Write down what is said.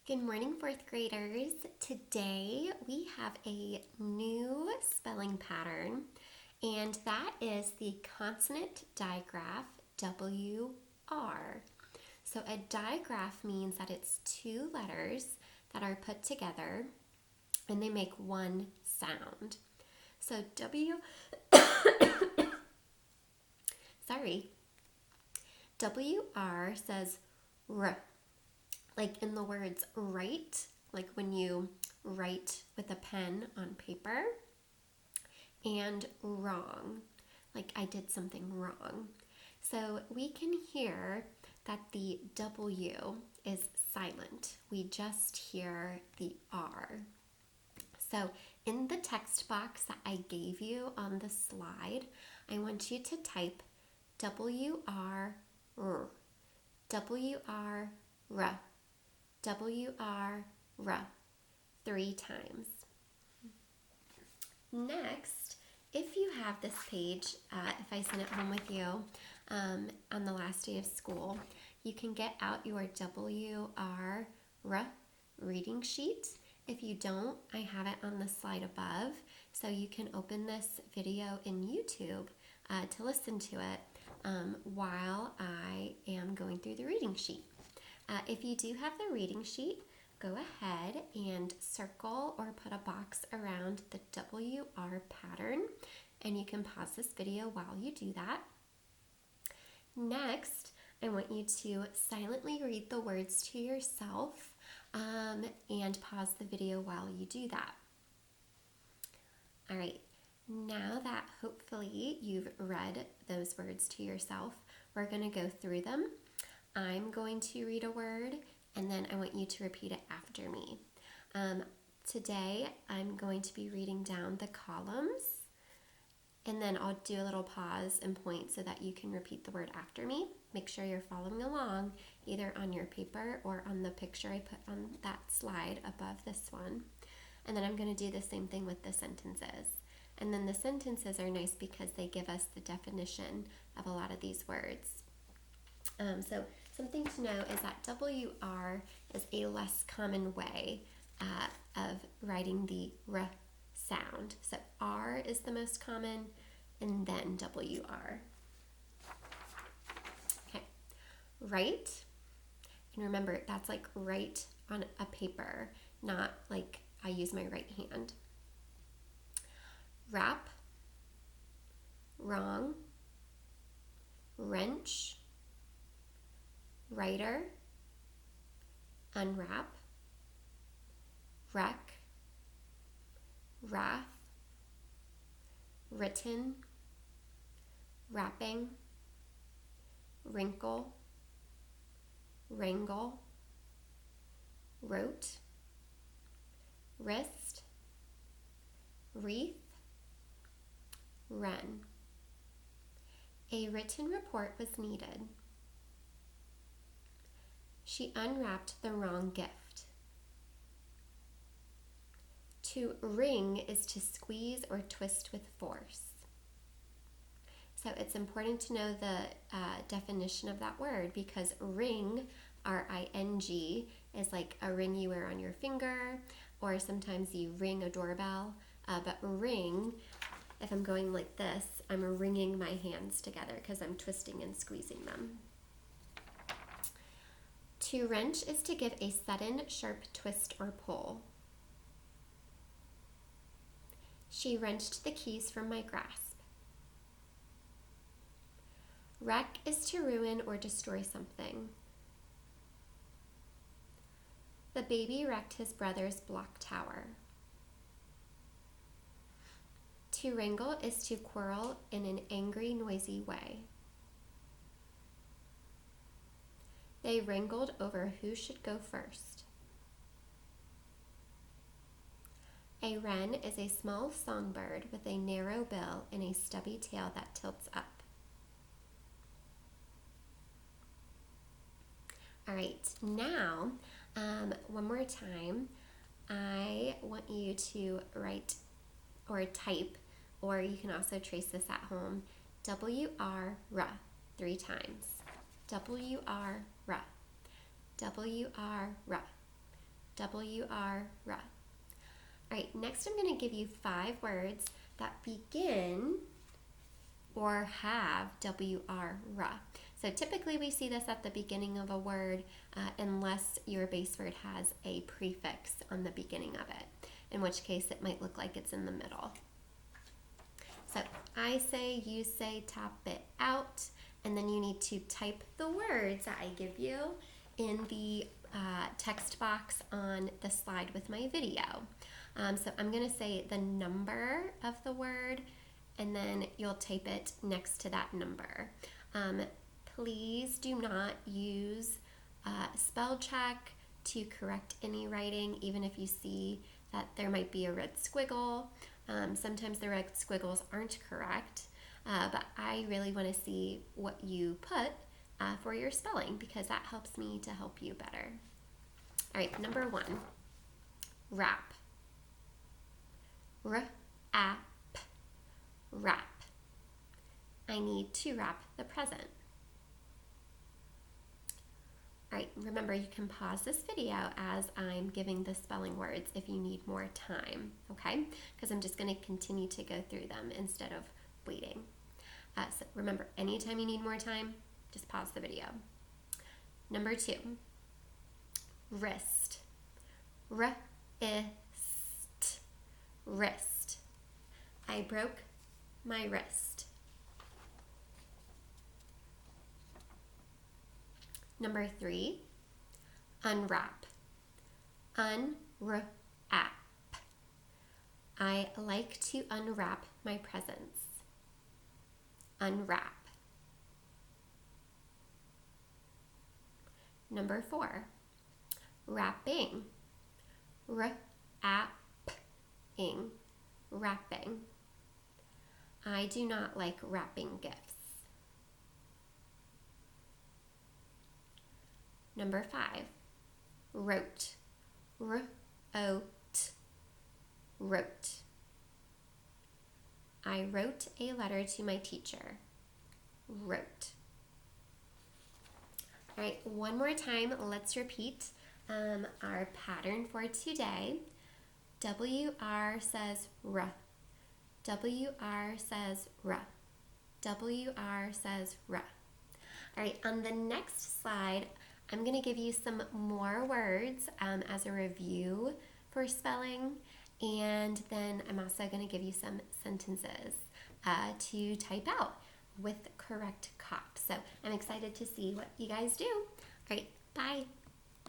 Good morning, fourth graders. Today we have a new spelling pattern, and that is the consonant digraph WR. So a digraph means that it's two letters that are put together and they make one sound. So WR says R, like in the words right, like when you write with a pen on paper, and wrong, like I did something wrong. So we can hear that the W is silent. We just hear the R. So in the text box that I gave you on the slide, I want you to type WR, WR, WR 3 times. Next, if you have this page, if I send it home with you on the last day of school, you can get out your WR reading sheet. If you don't, I have it on the slide above, so you can open this video in YouTube to listen to it while I am going through the reading sheet. If you do have the reading sheet, go ahead and circle or put a box around the WR pattern, and you can pause this video while you do that. Next, I want you to silently read the words to yourself and pause the video while you do that. All right, now that hopefully you've read those words to yourself, we're going to go through them. I'm going to read a word, and then I want you to repeat it after me. Today, I'm going to be reading down the columns, and then I'll do a little pause and point so that you can repeat the word after me. Make sure you're following along, either on your paper or on the picture I put on that slide above this one. And then I'm going to do the same thing with the sentences. And then the sentences are nice because they give us the definition of a lot of these words. So something to know is that WR is a less common way of writing the R sound. So R is the most common, and then WR. Okay, right. And remember, that's like write on a paper, not like I use my right hand. Wrap, wrong, wrench, writer, unwrap, wreck, wrath, written, wrapping, wrinkle, wrangle, wrote, wrist, wreath, run. A written report was needed. She unwrapped the wrong gift. To wring is to squeeze or twist with force. So it's important to know the definition of that word, because ring, R-I-N-G, is like a ring you wear on your finger, or sometimes you ring a doorbell. But ring, if I'm going like this, I'm wringing my hands together because I'm twisting and squeezing them. To wrench is to give a sudden, sharp twist or pull. She wrenched the keys from my grasp. Wreck is to ruin or destroy something. The baby wrecked his brother's block tower. To wrangle is to quarrel in an angry, noisy way. They wrangled over who should go first. A wren is a small songbird with a narrow bill and a stubby tail that tilts up. All right, now, one more time, I want you to write or type, or you can also trace this at home, WR 3 times. WR, WR, W-R-R. All right, next I'm going to give you 5 words that begin or have W-R-R. So typically we see this at the beginning of a word unless your base word has a prefix on the beginning of it, in which case it might look like it's in the middle. So I say, you say, tap it out, and then you need to type the words that I give you in the text box on the slide with my video. So I'm going to say the number of the word, and then you'll type it next to that number. Please do not use spell check to correct any writing, even if you see that there might be a red squiggle. Sometimes the red squiggles aren't correct, but I really want to see what you put for your spelling, because that helps me to help you better. All right, number 1, wrap. R-A-P, wrap. I need to wrap the present. All right, remember you can pause this video as I'm giving the spelling words if you need more time, okay? Because I'm just going to continue to go through them instead of waiting. So remember, anytime you need more time, just pause the video. Number 2, wrist. R-I-S-T, wrist. I broke my wrist. Number 3, unwrap. Unwrap. I like to unwrap my presents. Unwrap. Number 4, wrapping. R-A-P-ing, wrapping. I do not like wrapping gifts. Number 5, wrote. R-O-T, wrote. I wrote a letter to my teacher. Wrote. All right, one more time, let's repeat our pattern for today. W-R says R. W-R says R. W-R says R. All right, on the next slide, I'm going to give you some more words as a review for spelling, and then I'm also going to give you some sentences to type out with correct cop. So I'm excited to see what you guys do. All right, bye.